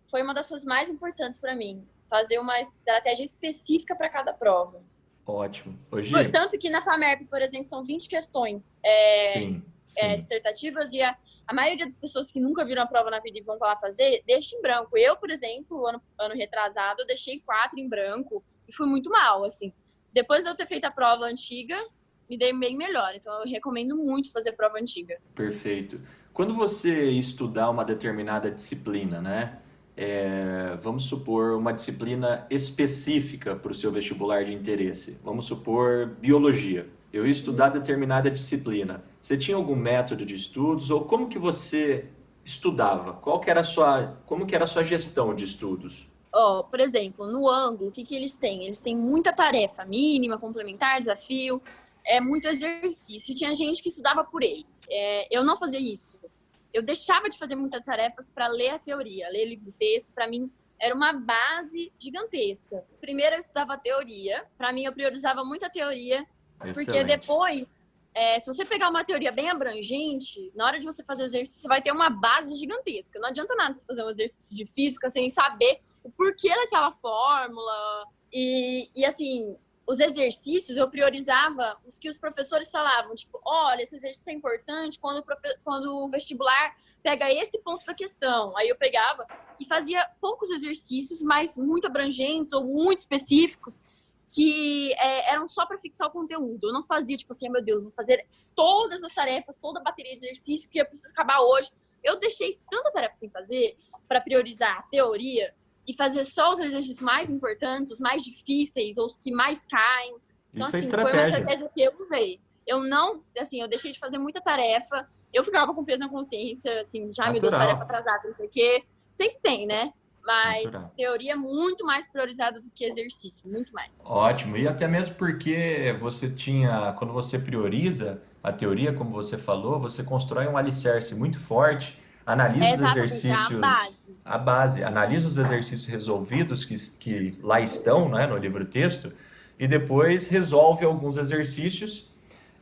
foi uma das coisas mais importantes para mim. Fazer uma estratégia específica para cada prova. Ótimo. Hoje, Tanto que na FAMERP, por exemplo, são 20 questões sim, sim. dissertativas e a maioria das pessoas que nunca viram a prova na vida e vão lá fazer, deixa em branco. Eu, por exemplo, ano retrasado, eu deixei 4 em branco e fui muito mal, assim. Depois de eu ter feito a prova antiga, me dei bem melhor. Então, eu recomendo muito fazer prova antiga. Perfeito. Quando você estudar uma determinada disciplina, né? Vamos supor uma disciplina específica para o seu vestibular de interesse. Vamos supor biologia. Eu ia estudar determinada disciplina. Você tinha algum método de estudos ou como que você estudava? Como que era a sua gestão de estudos? Ó, por exemplo, no ângulo, o que que eles têm? Eles têm muita tarefa mínima, complementar, desafio, muito exercício. E tinha gente que estudava por eles. Eu não fazia isso. Eu deixava de fazer muitas tarefas para ler a teoria, ler livro-texto. Para mim, era uma base gigantesca. Primeiro, eu estudava a teoria. Para mim, eu priorizava muito a teoria, porque Excelente. depois, se você pegar uma teoria bem abrangente, na hora de você fazer o exercício, você vai ter uma base gigantesca. Não adianta nada você fazer um exercício de física sem saber o porquê daquela fórmula. E assim, os exercícios eu priorizava os que os professores falavam, tipo, olha, esse exercício é importante quando o vestibular pega esse ponto da questão. Aí eu pegava e fazia poucos exercícios, mas muito abrangentes ou muito específicos, que eram só para fixar o conteúdo. Eu não fazia, tipo assim, meu Deus, vou fazer todas as tarefas, toda a bateria de exercício que eu preciso acabar hoje. Eu deixei tanta tarefa sem fazer para priorizar a teoria e fazer só os exercícios mais importantes, os mais difíceis, ou os que mais caem. Então, Isso é assim, foi uma estratégia. estratégia que eu usei. Eu não, assim, eu deixei de fazer muita tarefa, eu ficava com peso na consciência, assim, já, meu Deus, tarefa Natural. atrasada, não sei o quê. Sempre tem, né? Mas Natural. teoria é muito mais priorizada do que exercício, muito mais. Ótimo, e até mesmo porque quando você prioriza a teoria, como você falou, você constrói um alicerce muito forte, analisa É os exatamente a exercícios, base. a base, analisa os exercícios resolvidos que lá estão, né, no livro-texto, e depois resolve alguns exercícios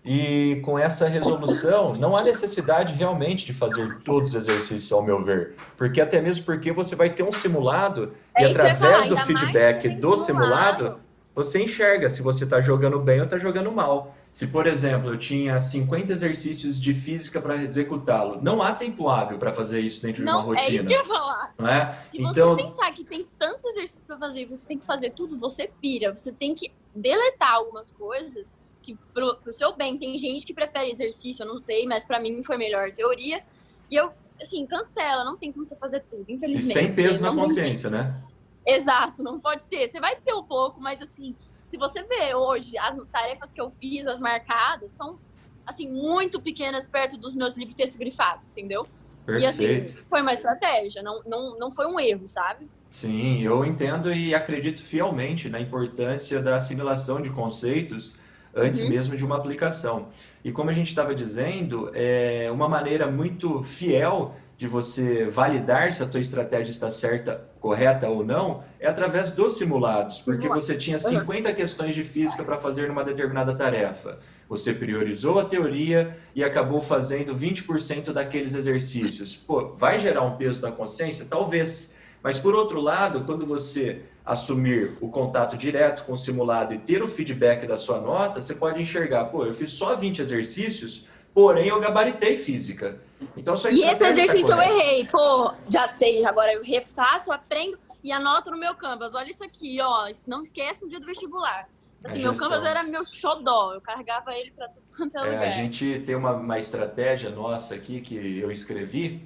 e com essa resolução, não há necessidade realmente de fazer todos os exercícios, ao meu ver. Porque até mesmo porque você vai ter um simulado e É isso que eu ia falar, através do ainda mais se você feedback tem do simulado, simulado. você enxerga se você está jogando bem ou está jogando mal. Se, por exemplo, eu tinha 50 exercícios de física para executá-lo, não há tempo hábil para fazer isso dentro de uma Não, é isso que rotina, eu ia falar. não é? Se você Então, pensar que tem tantos exercícios para fazer e você tem que fazer tudo, você pira. Você tem que deletar algumas coisas que pro seu bem. Tem gente que prefere exercício, eu não sei, mas para mim foi melhor teoria. E eu, assim, cancela, não tem como você fazer tudo, e sem infelizmente. peso na Não tem. consciência, né? Exato, não pode ter. Você vai ter um pouco, mas assim, se você vê hoje as tarefas que eu fiz, as marcadas, são assim muito pequenas perto dos meus livros de texto grifados, entendeu? E assim, Perfeito. foi uma estratégia, não foi um erro, sabe? Sim, eu entendo e acredito fielmente na importância da assimilação de conceitos antes Uhum. mesmo de uma aplicação. E como a gente estava dizendo, é uma maneira muito fiel de você validar se a tua estratégia está certa, correta ou não, é através dos simulados, porque Vamos lá. você tinha Uhum. 50 questões de física para fazer numa determinada tarefa. Você priorizou a teoria e acabou fazendo 20% daqueles exercícios. Pô, vai gerar um peso na consciência? Talvez. Mas, por outro lado, quando você assumir o contato direto com o simulado e ter o feedback da sua nota, você pode enxergar, pô, eu fiz só 20 exercícios, porém eu gabaritei física. Então, a sua E esse estratégia está exercício eu correta. errei, pô, já sei, agora eu refaço, aprendo e anoto no meu Canvas. Olha isso aqui, ó, não esquece no dia do vestibular. A Assim, meu Canvas gestão. era meu xodó, eu carregava ele para tudo quanto é A lugar. gente tem uma estratégia nossa aqui que eu escrevi,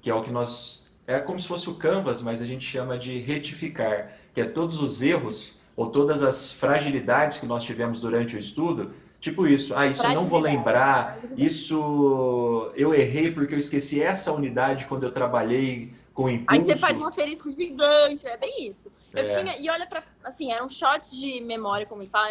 que é o que nós. É como se fosse o Canvas, mas a gente chama de retificar, que é todos os erros ou todas as fragilidades que nós tivemos durante o estudo, tipo isso, isso eu não vou lembrar, isso eu errei porque eu esqueci essa unidade quando eu trabalhei com Aí você faz um impulso. asterisco gigante, é bem isso. Eu tinha, e olha assim, eram shots de memória, como ele fala,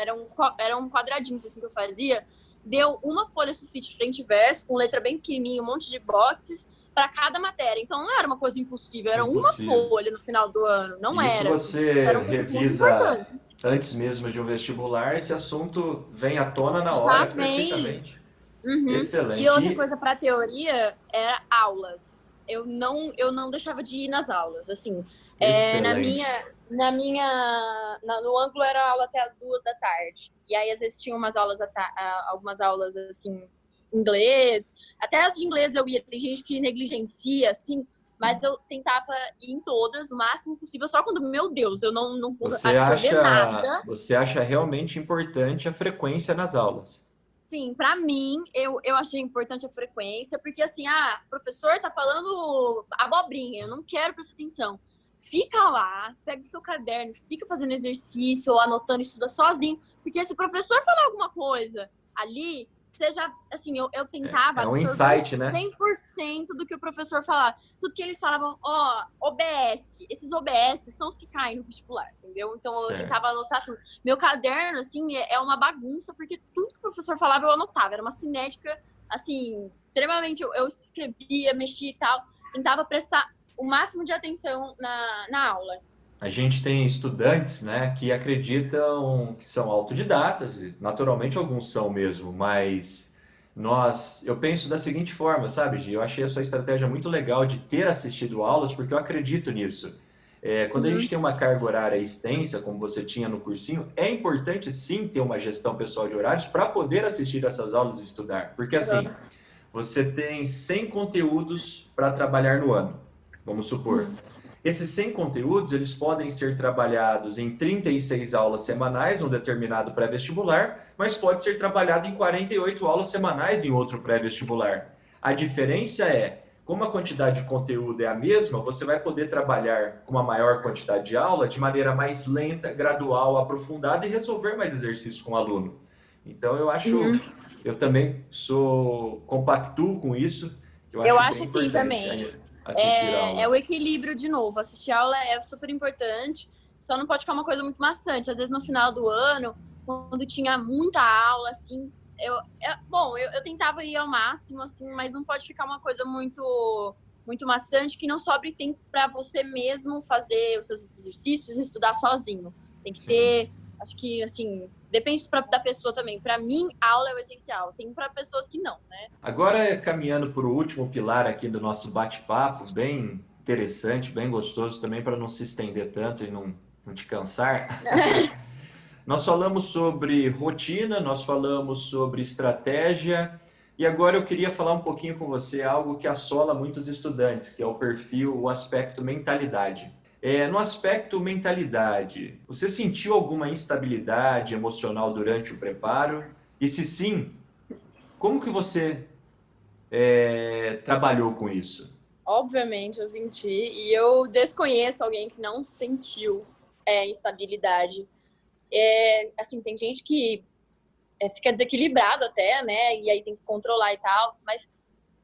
eram quadradinhos assim que eu fazia. Deu uma folha sulfite frente e verso, com letra bem pequenininha, um monte de boxes para cada matéria. Então não era uma coisa impossível, era uma folha no final do ano, não e isso era. Assim, você era uma coisa muito revisa importante. antes mesmo de um vestibular, esse assunto vem à tona na Já hora, vem. perfeitamente. Uhum. E Excelente. outra coisa para teoria era aulas. Eu não deixava de ir nas aulas, assim. Excelente. No ângulo era aula até as 2 da tarde. E aí, às vezes, tinha algumas aulas, assim, inglês. Até as de inglês eu ia. Tem gente que negligencia, assim. Mas eu tentava ir em todas, o máximo possível. Só quando, meu Deus, eu não vou absorver nada. Você acha realmente importante a frequência nas aulas? Sim, para mim, eu achei importante a frequência, porque assim, o professor tá falando abobrinha, eu não quero prestar atenção. Fica lá, pega o seu caderno, fica fazendo exercício ou anotando, estuda sozinho, porque se o professor falar alguma coisa ali, você já, assim, eu tentava É um absorver insight, né? 100% do que o professor falava. Tudo que eles falavam, OBS, esses OBS são os que caem no vestibular, entendeu? Então eu tentava anotar tudo. Meu caderno, assim, é uma bagunça, porque tudo que o professor falava eu anotava. Era uma cinética, assim, extremamente. Eu escrevia, mexia e tal. Tentava prestar o máximo de atenção na aula. A gente tem estudantes, né, que acreditam que são autodidatas, e naturalmente alguns são mesmo, mas eu penso da seguinte forma, sabe, Gi? Eu achei a sua estratégia muito legal de ter assistido aulas, porque eu acredito nisso. Quando a gente tem uma carga horária extensa, como você tinha no cursinho, é importante sim ter uma gestão pessoal de horários para poder assistir essas aulas e estudar. Porque assim, você tem 100 conteúdos para trabalhar no ano, vamos supor. Esses 100 conteúdos, eles podem ser trabalhados em 36 aulas semanais, um determinado pré-vestibular, mas pode ser trabalhado em 48 aulas semanais em outro pré-vestibular. A diferença é, como a quantidade de conteúdo é a mesma, você vai poder trabalhar com uma maior quantidade de aula de maneira mais lenta, gradual, aprofundada e resolver mais exercícios com o aluno. Então, eu também compactuo com isso, Eu bem acho sim importante também. assistir a É aula. o equilíbrio de novo. Assistir aula é super importante, só não pode ficar uma coisa muito maçante. Às vezes no final do ano, quando tinha muita aula, assim, eu tentava ir ao máximo, assim, mas não pode ficar uma coisa muito maçante, que não sobre tempo para você mesmo fazer os seus exercícios e estudar sozinho. Tem que ter, acho que, assim, depende da pessoa também. Para mim, a aula é o essencial. Tem para pessoas que não, né? Agora, caminhando para o último pilar aqui do nosso bate-papo, bem interessante, bem gostoso também, para não se estender tanto e não te cansar. Nós falamos sobre rotina, nós falamos sobre estratégia, e agora eu queria falar um pouquinho com você algo que assola muitos estudantes, que é o perfil, o aspecto mentalidade. No aspecto mentalidade, você sentiu alguma instabilidade emocional durante o preparo? E se sim, como que você trabalhou com isso? Obviamente eu senti, e eu desconheço alguém que não sentiu instabilidade. Assim, tem gente que fica desequilibrado até, né? E aí tem que controlar e tal,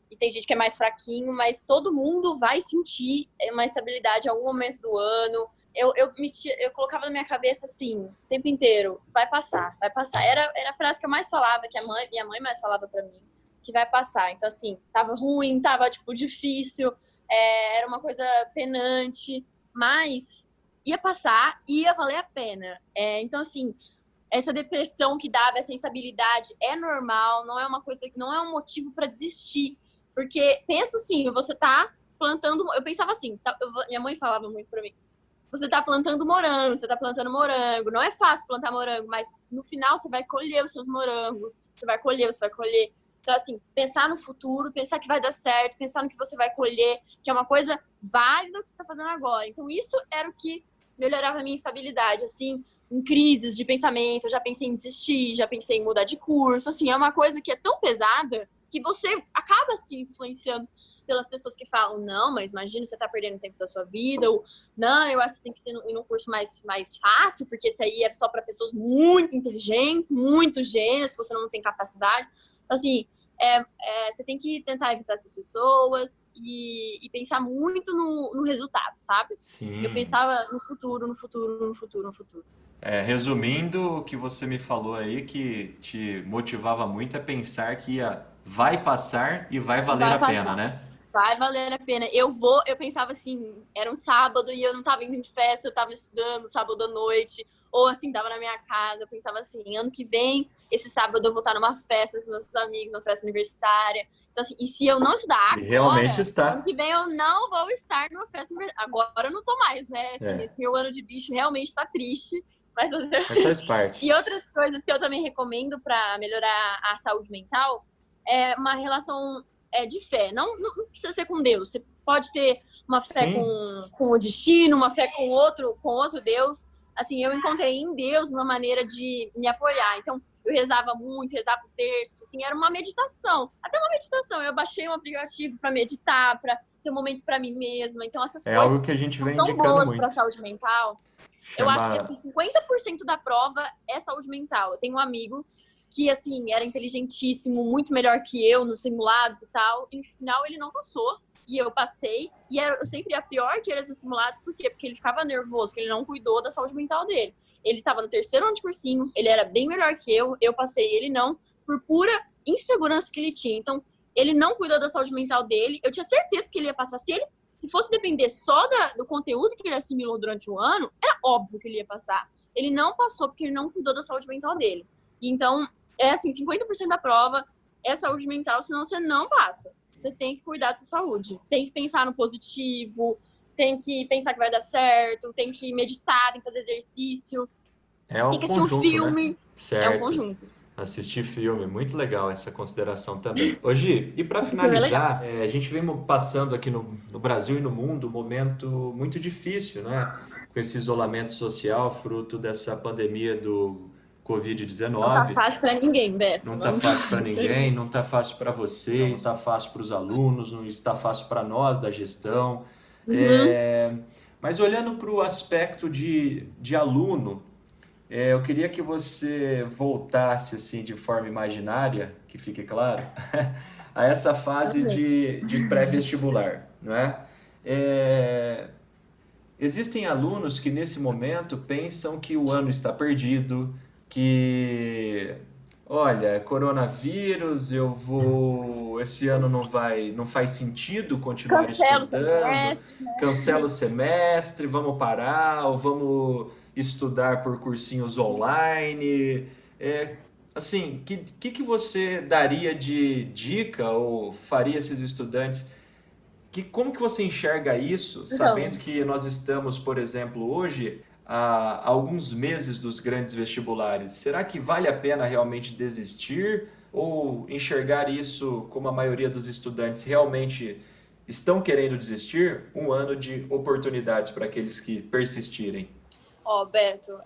e tem gente que é mais fraquinho, mas todo mundo vai sentir uma instabilidade em algum momento do ano. Eu colocava na minha cabeça assim, o tempo inteiro, vai passar, vai passar. Era a frase que eu mais falava, que minha mãe mais falava para mim, que vai passar. Então, assim, tava ruim, tava, tipo, difícil, era uma coisa penante, mas ia passar, ia valer a pena. Então, assim, essa depressão que dava, essa instabilidade é normal, não é uma coisa, não é um motivo para desistir. Porque pensa assim, você tá plantando, eu pensava assim, minha mãe falava muito para mim, você tá plantando morango, não é fácil plantar morango, mas no final você vai colher os seus morangos, você vai colher. Então, assim, pensar no futuro, pensar que vai dar certo, pensar no que você vai colher, que é uma coisa válida que você está fazendo agora. Então, isso era o que melhorava a minha estabilidade, assim, em crises de pensamento, eu já pensei em desistir, já pensei em mudar de curso, assim, é uma coisa que é tão pesada que você acaba se influenciando pelas pessoas que falam, não, mas imagina, você tá perdendo tempo da sua vida, ou não, eu acho que você tem que ser em um curso mais fácil, porque esse aí é só para pessoas muito inteligentes, muito gênios, se você não tem capacidade. Então, assim, você tem que tentar evitar essas pessoas e pensar muito no resultado, sabe? Sim. Eu pensava no futuro, no futuro, no futuro, no futuro. Resumindo, o que você me falou aí, que te motivava muito é pensar que vai passar e vai valer Vai a pena, passar. né? Vai valer a pena. Eu pensava assim, era um sábado e eu não tava indo de festa, eu tava estudando sábado à noite, ou assim, tava na minha casa, eu pensava assim, ano que vem, esse sábado eu vou estar numa festa com os meus amigos, numa festa universitária. Então assim, e se eu não estudar E realmente agora, está. ano que vem eu não vou estar numa festa universitária. Agora eu não tô mais, né? Assim, esse meu ano de bicho realmente tá triste. Mas faz parte. E outras coisas que eu também recomendo para melhorar a saúde mental é uma relação de fé. Não precisa ser com Deus. Você pode ter uma fé com o destino, uma fé com outro Deus. Assim, eu encontrei em Deus uma maneira de me apoiar. Então, eu rezava muito, rezava o texto, assim, era uma meditação. Até uma meditação. Eu baixei um aplicativo para meditar, para ter um momento para mim mesma. Então, essas É coisas algo que a gente são vem tão indicando boas muito. para a saúde mental. Eu acho que, assim, 50% da prova é saúde mental. Eu tenho um amigo que, assim, era inteligentíssimo, muito melhor que eu nos simulados e tal. E no final ele não passou. E eu passei. E eu sempre ia pior que ele nos simulados. Por quê? Porque ele ficava nervoso, que ele não cuidou da saúde mental dele. Ele estava no terceiro ano de cursinho, ele era bem melhor que eu passei, ele não, por pura insegurança que ele tinha. Então, ele não cuidou da saúde mental dele. Eu tinha certeza que ele ia passar. Se fosse depender só do conteúdo que ele assimilou durante o ano, era óbvio que ele ia passar. Ele não passou porque ele não cuidou da saúde mental dele. Então, é assim, 50% da prova é saúde mental, senão você não passa. Você tem que cuidar da sua saúde. Tem que pensar no positivo, tem que pensar que vai dar certo, tem que meditar, tem que fazer exercício, tem que assistir um filme. Né? Certo. É um conjunto. Assistir filme, muito legal essa consideração também. Ô Gi, e para finalizar, a gente vem passando aqui no Brasil e no mundo um momento muito difícil, né? Com esse isolamento social, fruto dessa pandemia do Covid-19. Não tá fácil para ninguém, Beto. Não tá fácil para ninguém, não tá fácil para você, não está fácil para os alunos, não está fácil para nós da gestão. Mas olhando para o aspecto de aluno, eu queria que você voltasse assim de forma imaginária, que fique claro, a essa fase de pré-vestibular, não é? Existem alunos que nesse momento pensam que o ano está perdido, que, olha, coronavírus, esse ano não faz sentido continuar estudando, cancela o semestre, vamos parar, ou vamos estudar por cursinhos online. Assim, que você daria de dica ou faria esses estudantes? Como que você enxerga isso, sabendo que nós estamos, por exemplo, hoje, há alguns meses dos grandes vestibulares? Será que vale a pena realmente desistir ou enxergar isso como a maioria dos estudantes realmente estão querendo desistir? Um ano de oportunidades para aqueles que persistirem. Beto,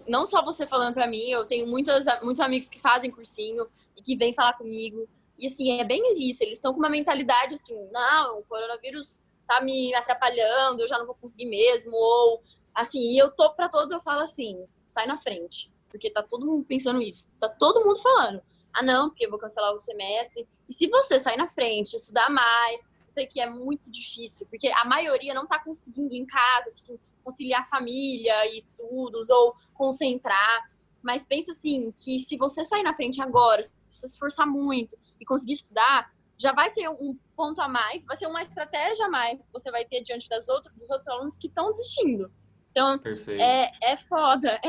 não só você falando para mim, eu tenho muitos amigos que fazem cursinho e que vêm falar comigo. E assim, é bem isso, eles estão com uma mentalidade assim, não, o coronavírus tá me atrapalhando, eu já não vou conseguir mesmo, ou assim, e para todos eu falo assim, sai na frente, porque tá todo mundo pensando isso, tá todo mundo falando, não, porque eu vou cancelar o semestre, e se você sair na frente, estudar mais, eu sei que é muito difícil, porque a maioria não tá conseguindo em casa, assim, conciliar família e estudos, ou concentrar, mas pensa assim, que se você sair na frente agora, se você se esforçar muito e conseguir estudar, já vai ser um ponto a mais, vai ser uma estratégia a mais que você vai ter diante dos outros alunos que estão desistindo. Então, é foda.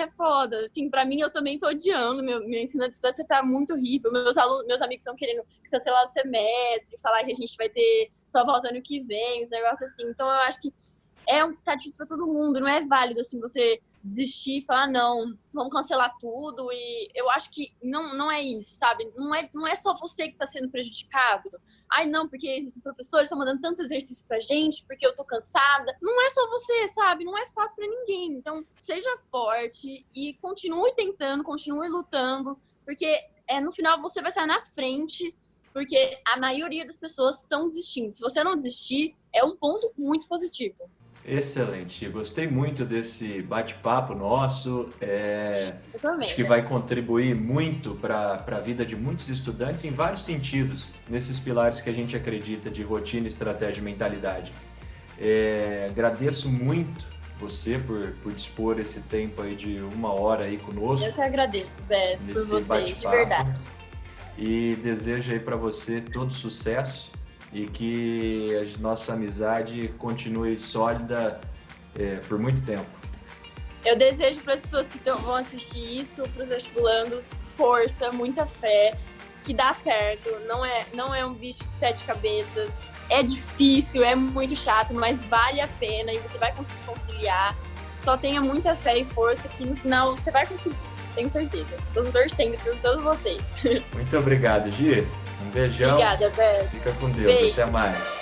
Assim, pra mim, eu também tô odiando. Meu ensino à distância tá muito horrível. Meus amigos estão querendo cancelar o semestre, falar que a gente vai ter só volta ano que vem, os negócios assim. Então, eu acho que tá difícil pra todo mundo. Não é válido, assim, você desistir e falar, não, vamos cancelar tudo. E eu acho que não é isso, sabe? Não é só você que tá sendo prejudicado. Ai, não, porque os professores estão mandando tanto exercício pra gente, porque eu tô cansada. Não é só você, sabe? Não é fácil pra ninguém. Então, seja forte e continue tentando, continue lutando, porque no final você vai sair na frente porque a maioria das pessoas estão desistindo. Se você não desistir, é um ponto muito positivo. Excelente, gostei muito desse bate-papo nosso. Eu também, Acho que vai contribuir muito para a vida de muitos estudantes em vários sentidos, nesses pilares que a gente acredita de rotina, estratégia e mentalidade. Agradeço muito você por dispor esse tempo aí de 1 hora aí conosco. Eu que agradeço, Bess, por vocês, de verdade. E desejo aí para você todo sucesso e que a nossa amizade continue sólida por muito tempo. Eu desejo para as pessoas que vão assistir isso, para os vestibulandos, força, muita fé, que dá certo. Não é um bicho de 7 cabeças. É difícil, é muito chato, mas vale a pena e você vai conseguir conciliar. Só tenha muita fé e força que no final você vai conseguir, tenho certeza. Estou torcendo por todos vocês. Muito obrigado, Gi. Um beijão. Obrigada, Beth. Fica com Deus. Beijo. Até mais.